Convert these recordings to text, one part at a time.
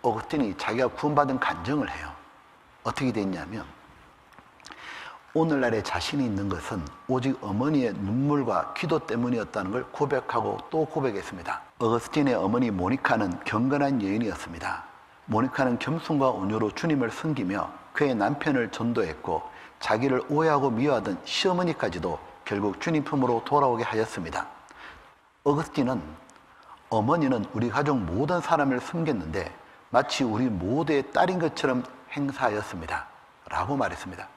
어거스틴이 자기가 구원받은 간증을 해요. 어떻게 됐냐면, 오늘날에 자신이 있는 것은 오직 어머니의 눈물과 기도 때문이었다는 걸 고백하고 또 고백했습니다. 어거스틴의 어머니 모니카는 경건한 여인이었습니다. 모니카는 겸손과 온유로 주님을 섬기며 그의 남편을 전도했고, 자기를 오해하고 미워하던 시어머니까지도 결국 주님 품으로 돌아오게 하였습니다. 어거스틴은 어머니는 우리 가족 모든 사람을 섬겼는데 마치 우리 모두의 딸인 것처럼 행사하였습니다 라고 말했습니다.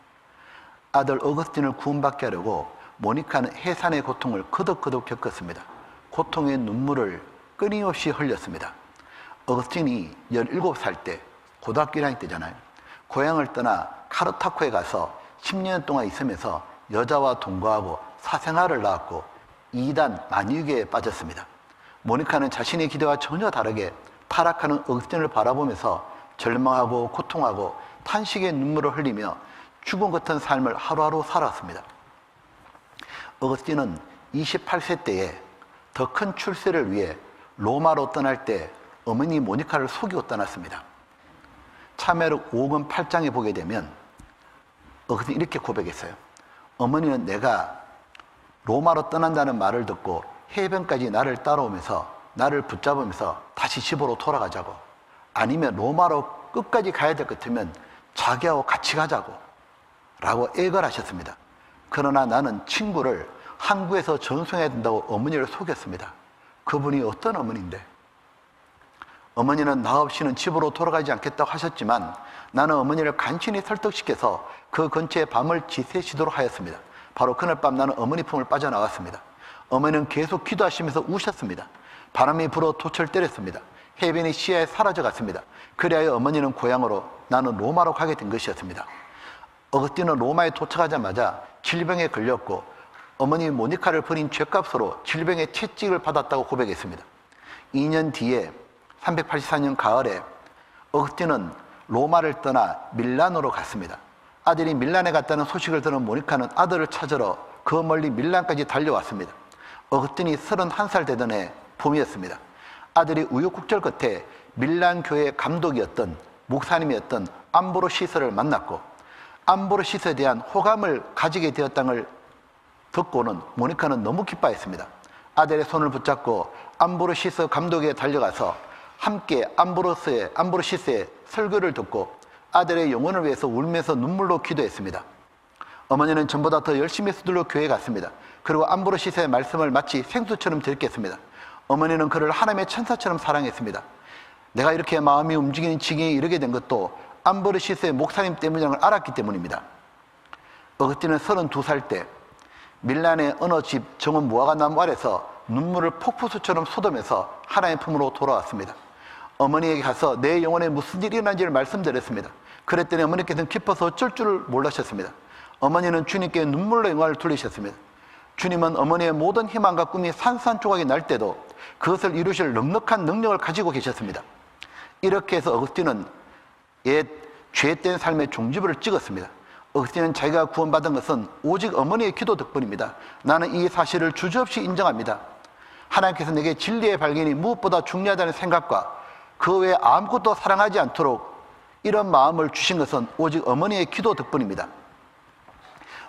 아들 어거스틴을 구원받게 하려고 모니카는 해산의 고통을 거듭거듭 겪었습니다. 고통의 눈물을 끊임없이 흘렸습니다. 어거스틴이 17살 때, 고등학교 1학년 때잖아요. 고향을 떠나 카르타코에 가서 10년 동안 있으면서 여자와 동거하고 사생활을 낳았고 이단 만유계에 빠졌습니다. 모니카는 자신의 기대와 전혀 다르게 타락하는 어거스틴을 바라보면서 절망하고 고통하고 탄식의 눈물을 흘리며 죽음 같은 삶을 하루하루 살았습니다. 어거스틴은 28세 때에 더 큰 출세를 위해 로마로 떠날 때 어머니 모니카를 속이고 떠났습니다. 참회록 5권 8장에 보게 되면 어거스틴이 이렇게 고백했어요. 어머니는 내가 로마로 떠난다는 말을 듣고 해변까지 나를 따라오면서 나를 붙잡으면서 다시 집으로 돌아가자고, 아니면 로마로 끝까지 가야 될 것 같으면 자기하고 같이 가자고 라고 애걸하셨습니다. 그러나 나는 친구를 항구에서 전송해야 된다고 어머니를 속였습니다. 그분이 어떤 어머니인데? 어머니는 나 없이는 집으로 돌아가지 않겠다고 하셨지만 나는 어머니를 간신히 설득시켜서 그 근처에 밤을 지새시도록 하였습니다. 바로 그날 밤 나는 어머니 품을 빠져나왔습니다. 어머니는 계속 기도하시면서 우셨습니다. 바람이 불어 돛을 때렸습니다. 해변이 시야에 사라져갔습니다. 그리하여 어머니는 고향으로, 나는 로마로 가게 된 것이었습니다. 어거스틴은 로마에 도착하자마자 질병에 걸렸고 어머니 모니카를 버린 죗값으로 질병의 채찍을 받았다고 고백했습니다. 2년 뒤에 384년 가을에 어거스틴은 로마를 떠나 밀란으로 갔습니다. 아들이 밀란에 갔다는 소식을 들은 모니카는 아들을 찾으러 그 멀리 밀란까지 달려왔습니다. 어거스틴이 31살 되던 해 봄이었습니다. 아들이 우여곡절 끝에 밀란 교회 감독이었던 목사님이었던 암브로시스를 만났고 암브로시스에 대한 호감을 가지게 되었다는 걸 듣고는 모니카는 너무 기뻐했습니다. 아들의 손을 붙잡고 암브로시스 감독에게 달려가서 함께 암브로시스의 설교를 듣고 아들의 영혼을 위해서 울면서 눈물로 기도했습니다. 어머니는 전보다 더 열심히 서둘러 교회에 갔습니다. 그리고 암브로시스의 말씀을 마치 생수처럼 들켰습니다. 어머니는 그를 하나님의 천사처럼 사랑했습니다. 내가 이렇게 마음이 움직이는 지경에 이르게 된 것도 암브로시스의 목사님 때문이라는 걸 알았기 때문입니다. 어거스틴은 32살 때 밀란의 어느 집 정원 무화과나무 아래서 눈물을 폭포수처럼 쏟으면서 하나님 품으로 돌아왔습니다. 어머니에게 가서 내 영혼에 무슨 일이 일어난지를 말씀드렸습니다. 그랬더니 어머니께서는 기뻐서 어쩔 줄 몰라셨습니다. 어머니는 주님께 눈물로 영광을 돌리셨습니다. 주님은 어머니의 모든 희망과 꿈이 산산조각이 날 때도 그것을 이루실 넉넉한 능력을 가지고 계셨습니다. 이렇게 해서 어거스틴은 옛 죄된 삶의 종지부를 찍었습니다. 어거스틴은 자기가 구원받은 것은 오직 어머니의 기도 덕분입니다. 나는 이 사실을 주저없이 인정합니다. 하나님께서 내게 진리의 발견이 무엇보다 중요하다는 생각과 그 외에 아무것도 사랑하지 않도록 이런 마음을 주신 것은 오직 어머니의 기도 덕분입니다.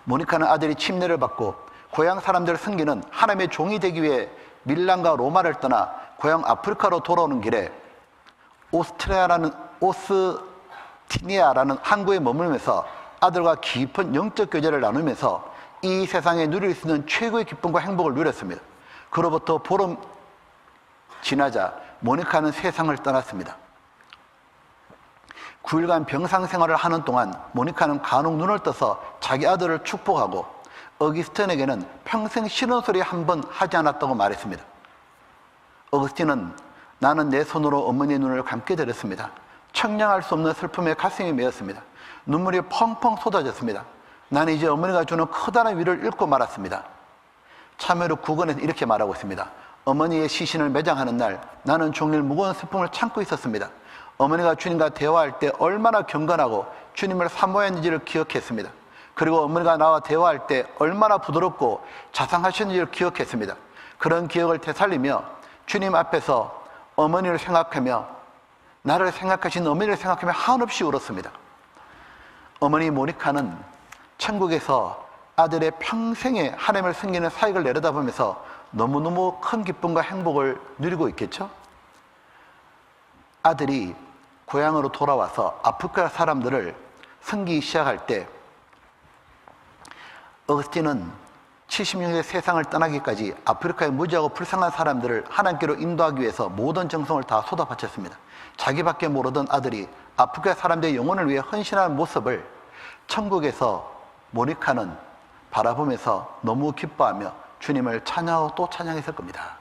모니카는 아들이 침례를 받고 고향 사람들을 섬기는 하나님의 종이 되기 위해 밀란과 로마를 떠나 고향 아프리카로 돌아오는 길에 오스티니아라는 항구에 머물면서 아들과 깊은 영적 교제를 나누면서 이 세상에 누릴 수 있는 최고의 기쁨과 행복을 누렸습니다. 그로부터 보름 지나자 모니카는 세상을 떠났습니다. 9일간 병상 생활을 하는 동안 모니카는 간혹 눈을 떠서 자기 아들을 축복하고 어거스틴에게는 평생 싫은 소리 한 번 하지 않았다고 말했습니다. 어거스틴은 나는 내 손으로 어머니의 눈을 감게 되었습니다. 청량할 수 없는 슬픔에 가슴이 메었습니다. 눈물이 펑펑 쏟아졌습니다. 나는 이제 어머니가 주는 커다란 위를 잃고 말았습니다. 참회록 9권에서 이렇게 말하고 있습니다. 어머니의 시신을 매장하는 날 나는 종일 무거운 슬픔을 참고 있었습니다. 어머니가 주님과 대화할 때 얼마나 경건하고 주님을 사모했는지를 기억했습니다. 그리고 어머니가 나와 대화할 때 얼마나 부드럽고 자상하셨는지를 기억했습니다. 그런 기억을 되살리며 주님 앞에서 어머니를 생각하며 나를 생각하신 어머니를 생각하며 한없이 울었습니다. 어머니 모니카는 천국에서 아들의 평생에 하나님을 섬기는 사역을 내려다보면서 너무너무 큰 기쁨과 행복을 누리고 있겠죠? 아들이 고향으로 돌아와서 아프리카 사람들을 섬기기 시작할 때 어거스틴은 76세 세상을 떠나기까지 아프리카의 무지하고 불쌍한 사람들을 하나님께로 인도하기 위해서 모든 정성을 다 쏟아바쳤습니다. 자기밖에 모르던 아들이 아프리카 사람들의 영혼을 위해 헌신하는 모습을 천국에서 모니카는 바라보면서 너무 기뻐하며 주님을 찬양하고 또 찬양했을 겁니다.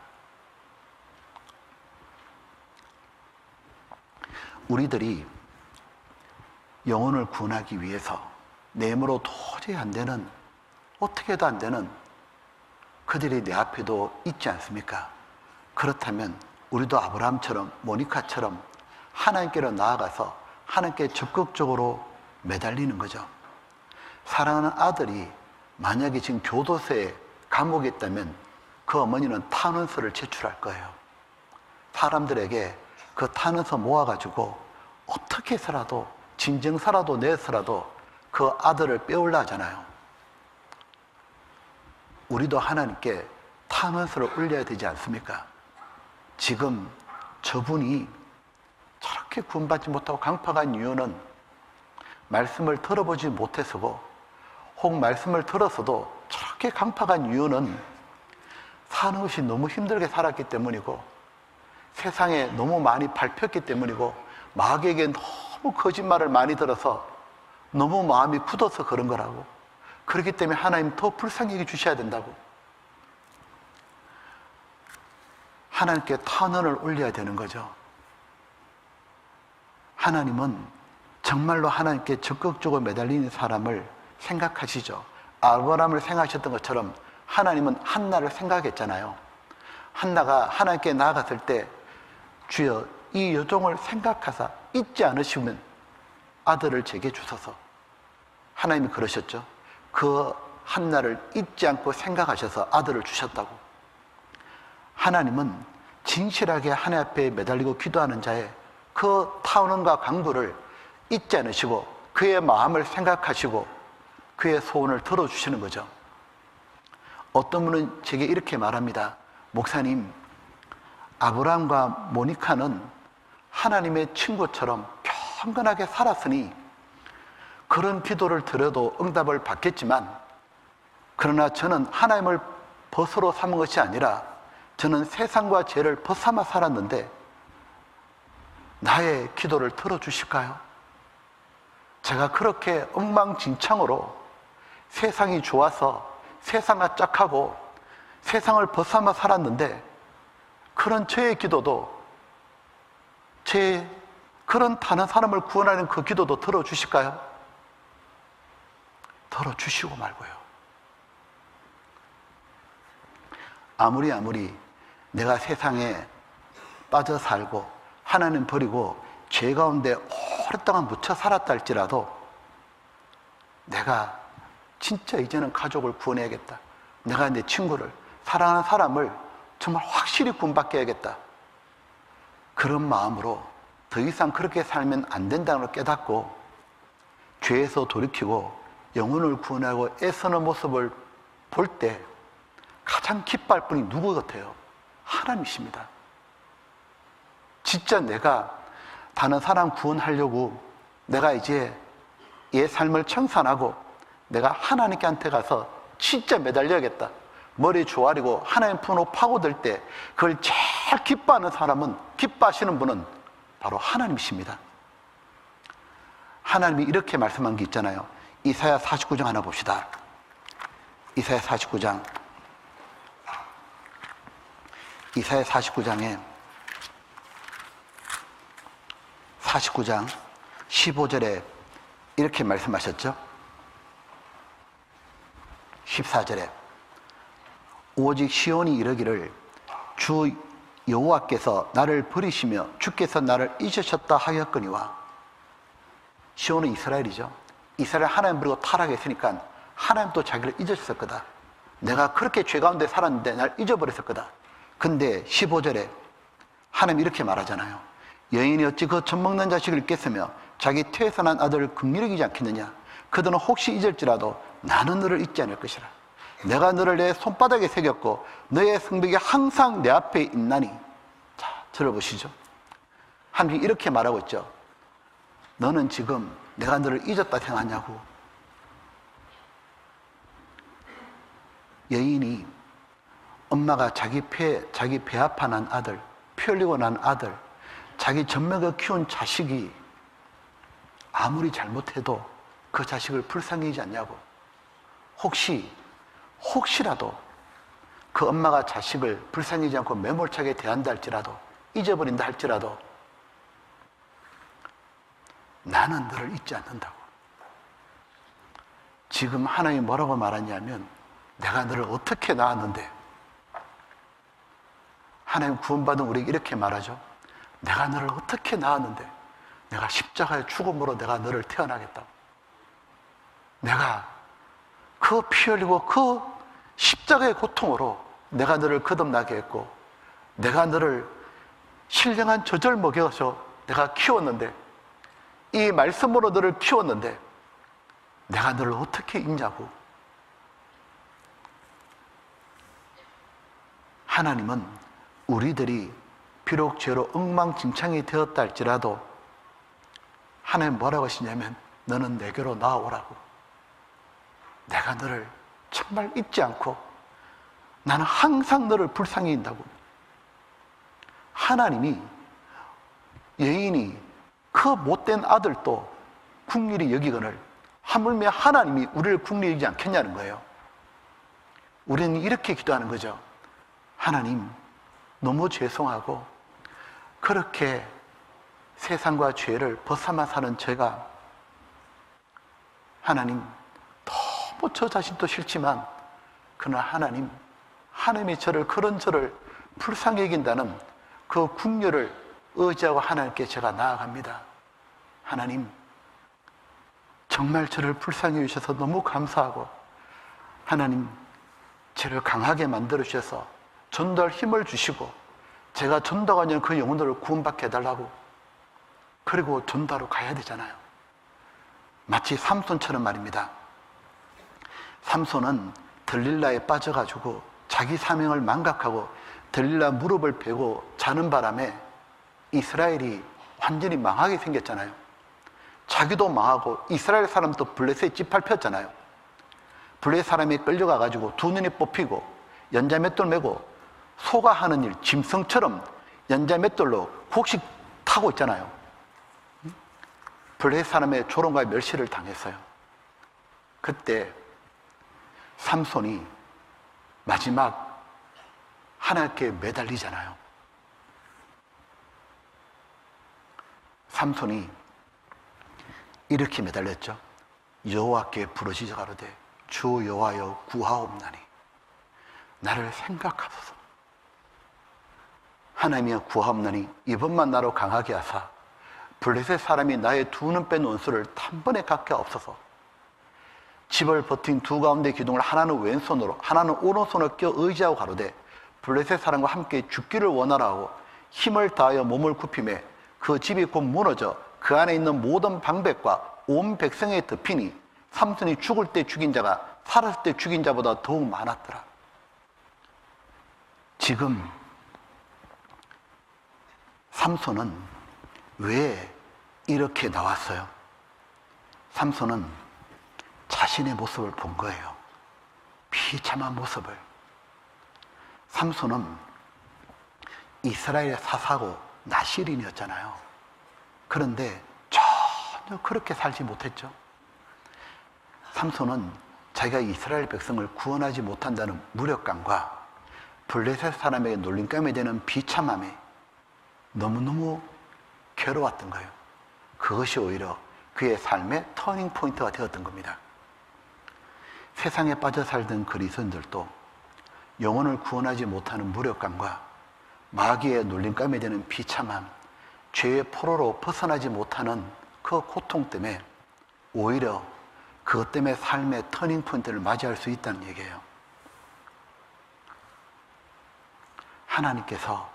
우리들이 영혼을 구원하기 위해서 내 힘으로 도저히 안 되는, 어떻게 해도 안 되는 그들이 내 앞에도 있지 않습니까? 그렇다면 우리도 아브라함처럼 모니카처럼 하나님께로 나아가서 하나님께 적극적으로 매달리는 거죠. 사랑하는 아들이 만약에 지금 교도소에 감옥에 있다면 그 어머니는 탄원서를 제출할 거예요. 사람들에게 그 탄원서 모아가지고 어떻게 해서라도 진정서라도 내서라도 그 아들을 빼올라 하잖아요. 우리도 하나님께 탄원서를 올려야 되지 않습니까? 지금 저분이 저렇게 구원받지 못하고 강팍한 이유는 말씀을 들어보지 못해서고, 혹 말씀을 들었어도 저렇게 강팍한 이유는 사는 것이 너무 힘들게 살았기 때문이고, 세상에 너무 많이 밟혔기 때문이고, 마귀에게 너무 거짓말을 많이 들어서 너무 마음이 굳어서 그런 거라고. 그렇기 때문에 하나님 더 불쌍히 여겨 주셔야 된다고. 하나님께 탄원을 올려야 되는 거죠. 하나님은 정말로 하나님께 적극적으로 매달리는 사람을 생각하시죠. 아브라함을 생각하셨던 것처럼 하나님은 한나를 생각했잖아요. 한나가 하나님께 나아갔을 때 주여 이 여종을 생각하사 잊지 않으시면 아들을 제게 주소서. 하나님이 그러셨죠. 그 한나를 잊지 않고 생각하셔서 아들을 주셨다고. 하나님은 진실하게 하나님 앞에 매달리고 기도하는 자의 그 탄원과 간구를 잊지 않으시고 그의 마음을 생각하시고 그의 소원을 들어주시는 거죠. 어떤 분은 제게 이렇게 말합니다. 목사님, 아브라함과 모니카는 하나님의 친구처럼 경건하게 살았으니 그런 기도를 드려도 응답을 받겠지만, 그러나 저는 하나님을 벗으로 삼은 것이 아니라 저는 세상과 죄를 벗삼아 살았는데 나의 기도를 들어주실까요? 제가 그렇게 엉망진창으로 세상이 좋아서 세상과 짝하고 세상을 벗삼아 살았는데 그런 저의 기도도, 그런 다른 사람을 구원하는 그 기도도 들어주실까요? 들어주시고 말고요. 아무리 내가 세상에 빠져 살고 하나님 버리고 죄 가운데 오랫동안 묻혀 살았다 할지라도 내가 진짜 이제는 가족을 구원해야겠다. 내가 내 친구를, 사랑하는 사람을 정말 확실히 구원받게 해야겠다. 그런 마음으로 더 이상 그렇게 살면 안 된다는 걸 깨닫고 죄에서 돌이키고 영혼을 구원하고 애쓰는 모습을 볼 때 가장 기뻐할 분이 누구 같아요? 하나님이십니다. 진짜 내가 다른 사람 구원하려고 내가 이제 얘 삶을 청산하고 내가 하나님께 가서 진짜 매달려야겠다. 머리 조아리고 하나님 품으로 파고들 때 그걸 제일 기뻐하시는 분은 바로 하나님이십니다. 하나님이 이렇게 말씀한 게 있잖아요. 이사야 49장 하나 봅시다. 이사야 49장. 이사야 49장에 49장 15절에 이렇게 말씀하셨죠. 14절에 오직 시온이 이르기를 주 여호와께서 나를 버리시며 주께서 나를 잊으셨다 하였거니와. 시온은 이스라엘이죠. 이스라엘 하나님 버리고 타락했으니까 하나님도 자기를 잊으셨을 거다. 내가 그렇게 죄 가운데 살았는데 날 잊어버렸을 거다. 근데 15절에 하나님 이렇게 말하잖아요. 여인이 어찌 그 젖먹는 자식을 잊겠으며 자기 태에서 난 아들을 긍휼히 여기지 않겠느냐. 그들은 혹시 잊을지라도 나는 너를 잊지 않을 것이라. 내가 너를 내 손바닥에 새겼고 너의 성벽이 항상 내 앞에 있나니. 자, 들어보시죠. 하나님이 이렇게 말하고 있죠. 너는 지금 내가 너를 잊었다 생각하냐고. 여인이 엄마가 자기 배 아파 난 아들, 피 흘리고 난 아들, 자기 젖먹여 키운 자식이 아무리 잘못해도 그 자식을 불쌍히 여기지 않냐고. 혹시라도 그 엄마가 자식을 불쌍히 여기지 않고 매몰차게 대한다 할지라도, 잊어버린다 할지라도 나는 너를 잊지 않는다고. 지금 하나님이 뭐라고 말하냐면 내가 너를 어떻게 낳았는데, 하나님 구원받은 우리에게 이렇게 말하죠. 내가 너를 어떻게 낳았는데, 내가 십자가의 죽음으로 내가 너를 태어나겠다고. 내가 그 피 흘리고 그 십자가의 고통으로 내가 너를 거듭나게 했고, 내가 너를 신령한 젖을 먹여서 내가 키웠는데, 이 말씀으로 너를 키웠는데 내가 너를 어떻게 잊냐고. 하나님은 우리들이 비록 죄로 엉망진창이 되었다 할지라도 하나님 뭐라고 하시냐면 너는 내게로 나아오라고. 내가 너를 정말 잊지 않고 나는 항상 너를 불쌍히 인다고. 하나님이 여인이 그 못된 아들도 긍휼히 여기거늘 하물며 하나님이 우리를 긍휼히 여기지 않겠냐는 거예요. 우리는 이렇게 기도하는 거죠. 하나님, 너무 죄송하고 그렇게 세상과 죄를 벗삼아 사는 제가, 하나님 너무 저 자신도 싫지만 그러나 하나님이 저를 불쌍히 여긴다는 그 긍휼을 의지하고 하나님께 제가 나아갑니다. 하나님, 정말 저를 불쌍히 여기셔서 너무 감사하고, 하나님 저를 강하게 만들어 주셔서 전도할 힘을 주시고 제가 전도하는 그 영혼들을 구원받게 해달라고. 그리고 전도하러 가야 되잖아요. 마치 삼손처럼 말입니다. 삼손은 들릴라에 빠져가지고 자기 사명을 망각하고 들릴라 무릎을 베고 자는 바람에 이스라엘이 완전히 망하게 생겼잖아요. 자기도 망하고 이스라엘 사람도 블레셋에 짓밟혔잖아요. 블레셋 사람이 끌려가가지고 두 눈이 뽑히고 연자맷돌 메고 소가 하는 일, 짐승처럼 연자맷돌로 곡식 타고 있잖아요. 블레셋 사람의 조롱과 멸시를 당했어요. 그때 삼손이 마지막 하나님께 매달리잖아요. 삼손이 이렇게 매달렸죠. 여호와께 부르짖어 가로되 주 여호와여 구하옵나니 나를 생각하소서. 하나님이여 구하옵나니 이번만 나로 강하게 하사 블레셋 사람이 나의 두 눈 뺀 원수를 단번에 갖게 없어서. 집을 버틴 두 가운데 기둥을 하나는 왼손으로 하나는 오른손을 껴 의지하고 가로되 블레셋 사람과 함께 죽기를 원하라 하고 힘을 다하여 몸을 굽히매 그 집이 곧 무너져 그 안에 있는 모든 방백과 온 백성에 덮이니 삼손이 죽을 때 죽인 자가 살았을 때 죽인 자보다 더욱 많았더라. 지금 삼손은 왜 이렇게 나왔어요? 삼손은 자신의 모습을 본 거예요. 비참한 모습을. 삼손은 이스라엘의 사사고 나실인이었잖아요. 그런데 전혀 그렇게 살지 못했죠. 삼손은 자기가 이스라엘 백성을 구원하지 못한다는 무력감과 블레셋 사람에게 놀림감이 되는 비참함에 너무너무 괴로웠던 거예요. 그것이 오히려 그의 삶의 터닝 포인트가 되었던 겁니다. 세상에 빠져 살던 그리스도인들도 영혼을 구원하지 못하는 무력감과 마귀의 놀림감이 되는 비참함, 죄의 포로로 벗어나지 못하는 그 고통 때문에 오히려 그것 때문에 삶의 터닝 포인트를 맞이할 수 있다는 얘기예요. 하나님께서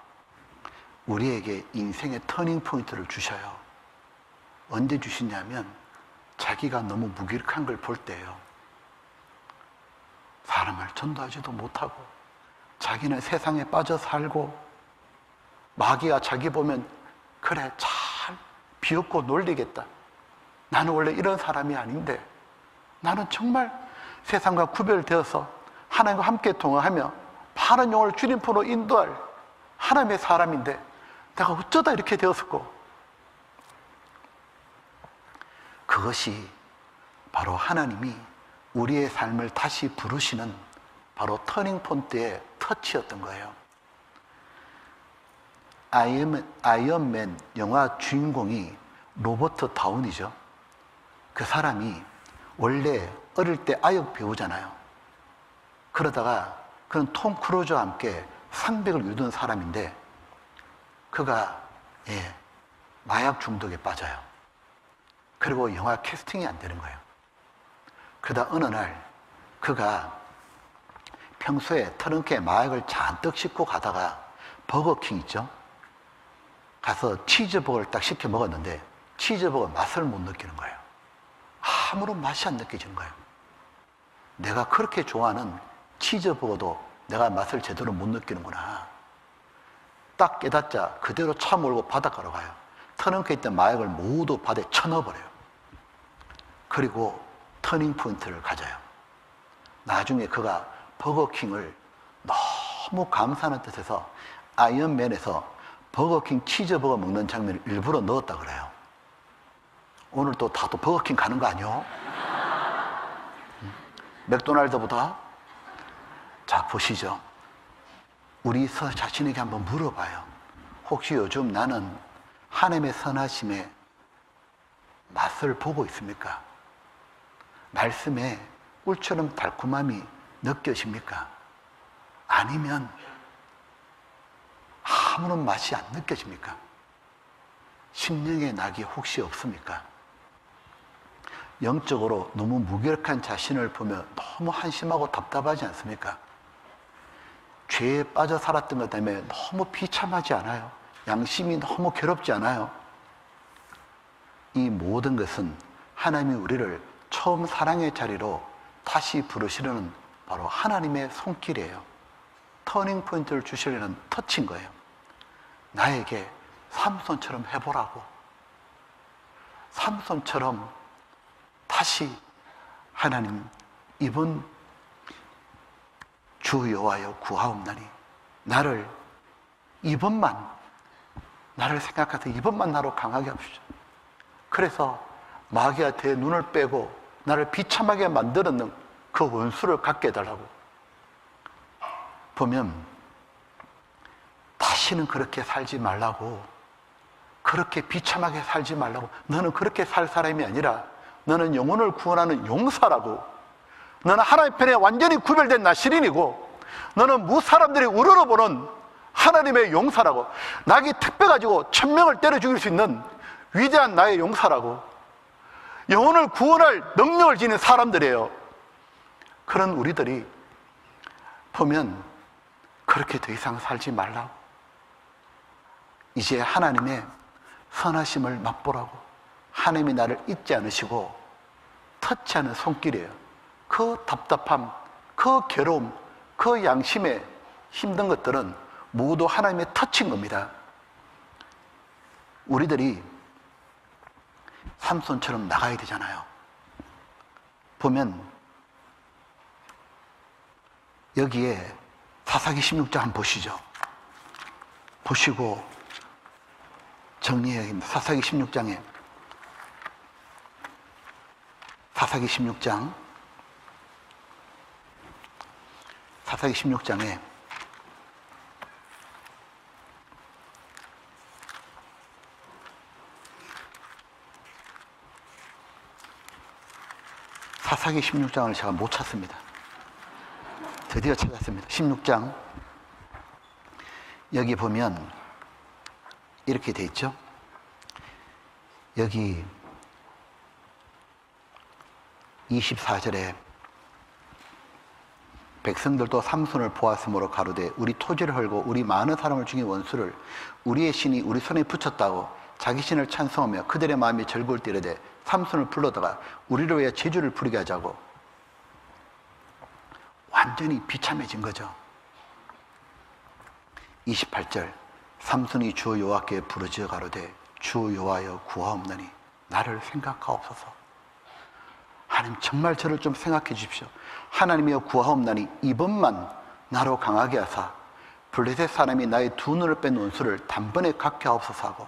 우리에게 인생의 터닝 포인트를 주셔요. 언제 주시냐면 자기가 너무 무기력한 걸 볼 때예요. 사람을 전도하지도 못하고 자기는 세상에 빠져 살고 마귀가 자기 보면 그래 잘 비웃고 놀리겠다. 나는 원래 이런 사람이 아닌데 나는 정말 세상과 구별되어서 하나님과 함께 동행하며 바른 영혼을 주님으로 인도할 하나님의 사람인데 내가 어쩌다 이렇게 되었을까? 그것이 바로 하나님이 우리의 삶을 다시 부르시는 바로 터닝 포인트의 터치였던 거예요. 아이언맨 영화 주인공이 로버트 다우니죠. 그 사람이 원래 어릴 때 아역 배우잖아요. 그러다가 그는 톰 크루즈와 함께 상백을 이루던 사람인데 그가 마약 중독에 빠져요. 그리고 영화 캐스팅이 안 되는 거예요. 그러다 어느 날 그가 평소에 트렁크에 마약을 잔뜩 싣고 가다가 버거킹 있죠? 가서 치즈버거를 딱 시켜 먹었는데 치즈버거 맛을 못 느끼는 거예요. 아무런 맛이 안 느껴지는 거예요. 내가 그렇게 좋아하는 치즈버거도 내가 맛을 제대로 못 느끼는구나. 딱 깨닫자 그대로 차 몰고 바닷가로 가요. 트렁크에 있던 마약을 모두 바다에 쳐넣어버려요. 그리고 터닝 포인트를 가져요. 나중에 그가 버거킹을 너무 감사하는 뜻에서 아이언맨에서 버거킹 치즈버거 먹는 장면을 일부러 넣었다 그래요. 오늘 또 다 또 버거킹 가는 거 아니요? 맥도날드보다? 자, 보시죠. 우리 자신에게 한번 물어봐요. 혹시 요즘 나는 하나님의 선하심의 맛을 보고 있습니까? 말씀에 꿀처럼 달콤함이 느껴집니까? 아니면 아무런 맛이 안 느껴집니까? 심령의 낙이 혹시 없습니까? 영적으로 너무 무기력한 자신을 보며 너무 한심하고 답답하지 않습니까? 죄에 빠져 살았던 것 때문에 너무 비참하지 않아요? 양심이 너무 괴롭지 않아요? 이 모든 것은 하나님이 우리를 처음 사랑의 자리로 다시 부르시려는 바로 하나님의 손길이에요. 터닝 포인트를 주시려는 터치인 거예요. 나에게 삼손처럼 해보라고. 삼손처럼 다시 하나님 이번 주 여호와여 구하옵나니 나를 이번만 나를 생각해서 이번만 나로 강하게 하십시오. 그래서 마귀한테 눈을 빼고 나를 비참하게 만들었는 그 원수를 갖게 해달라고. 보면 다시는 그렇게 살지 말라고, 그렇게 비참하게 살지 말라고. 너는 그렇게 살 사람이 아니라 너는 영혼을 구원하는 용사라고. 너는 하나님 편에 완전히 구별된 나시린이고 너는 무사람들이 우러러보는 하나님의 용사라고. 낙이 택배 가지고 1000명을 때려 죽일 수 있는 위대한 나의 용사라고. 영혼을 구원할 능력을 지닌 사람들이에요. 그런 우리들이 보면 그렇게 더 이상 살지 말라고. 이제 하나님의 선하심을 맛보라고. 하나님이 나를 잊지 않으시고 터치하는 손길이에요. 그 답답함, 그 괴로움, 그 양심에 힘든 것들은 모두 하나님의 터치인 겁니다. 우리들이 삼손처럼 나가야 되잖아요. 보면 여기에 사사기 16장 한번 보시죠. 보시고 정리해야겠습니다. 사사기 16장에 사사기 16장에 사사기 16장을 제가 못 찾습니다. 드디어 찾았습니다. 16장 여기 보면 이렇게 돼 있죠. 여기 24절에 백성들도 삼손을 보았으므로 가로되 우리 토지를 헐고 우리 많은 사람을 죽인 원수를 우리의 신이 우리 손에 붙였다고 자기 신을 찬송하며 그들의 마음이 즐거울 때 이르되 삼손을 불러다가 우리를 위하여 제주를 부리게 하자고. 완전히 비참해진 거죠. 28절 삼손이 주 여호와께 부르짖어 가로되 주 여호와여 구하옵나니 나를 생각하옵소서. 하나님 정말 저를 좀 생각해 주십시오. 하나님이여 구하옵나니 이번만 나로 강하게 하사 블레셋 사람이 나의 두 눈을 뺀 원수를 단번에 갖게 하옵소서 하고.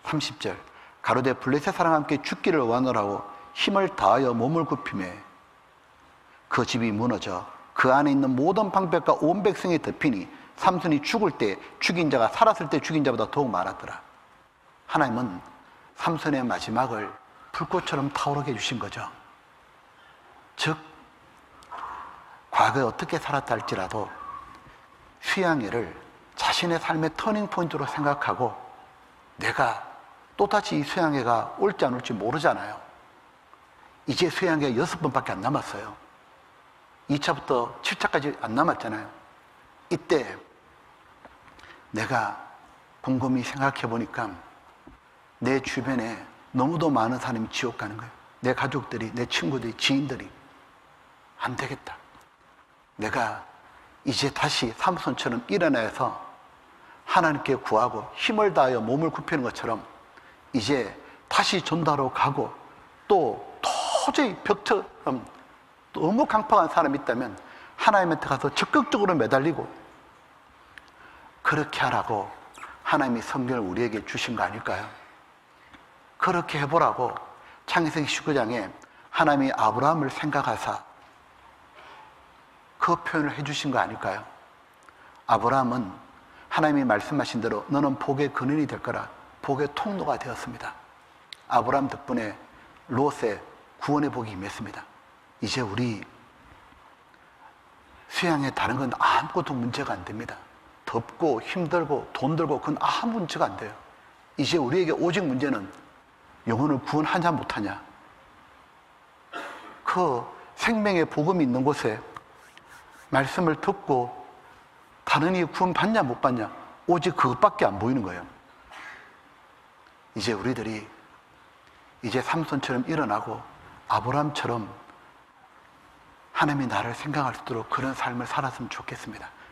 30절 가로되 블레셋 사람과 함께 죽기를 원하라고 힘을 다하여 몸을 굽히매 그 집이 무너져 그 안에 있는 모든 방백과 온 백성이 덮이니 삼손이 죽을 때 죽인 자가 살았을 때 죽인 자보다 더욱 많았더라. 하나님은 삼손의 마지막을 불꽃처럼 타오르게 해주신 거죠. 즉 과거에 어떻게 살았다 할지라도 수양회를 자신의 삶의 터닝포인트로 생각하고 내가 또다시 이 수양회가 올지 안 올지 모르잖아요. 이제 수양회가 6번밖에 안 남았어요. 2차부터 7차까지 안 남았잖아요. 이때 내가 곰곰이 생각해 보니까 내 주변에 너무도 많은 사람이 지옥 가는 거예요. 내 가족들이, 내 친구들이, 지인들이. 안 되겠다. 내가 이제 다시 삼손처럼 일어나서 하나님께 구하고 힘을 다하여 몸을 굽히는 것처럼 이제 다시 전도하러 가고 또 도저히 벽처럼 너무 강팍한 사람이 있다면 하나님한테 가서 적극적으로 매달리고 그렇게 하라고 하나님이 성경을 우리에게 주신 거 아닐까요? 그렇게 해보라고 창세기 19장에 하나님이 아브라함을 생각하사 그 표현을 해주신 거 아닐까요? 아브라함은 하나님이 말씀하신 대로 너는 복의 근원이 될 거라 복의 통로가 되었습니다. 아브라함 덕분에 롯의 구원의 복이 임했습니다. 이제 우리 수양에 다른 건 아무것도 문제가 안 됩니다. 덥고 힘들고 돈 들고 그건 아무 문제가 안 돼요. 이제 우리에게 오직 문제는 영혼을 구원하냐 못하냐. 그 생명의 복음이 있는 곳에 말씀을 듣고 다른 이 구원 받냐 못 받냐 오직 그것밖에 안 보이는 거예요. 이제 우리들이 이제 삼손처럼 일어나고 아브라함처럼 하나님이 나를 생각할 수 있도록 그런 삶을 살았으면 좋겠습니다.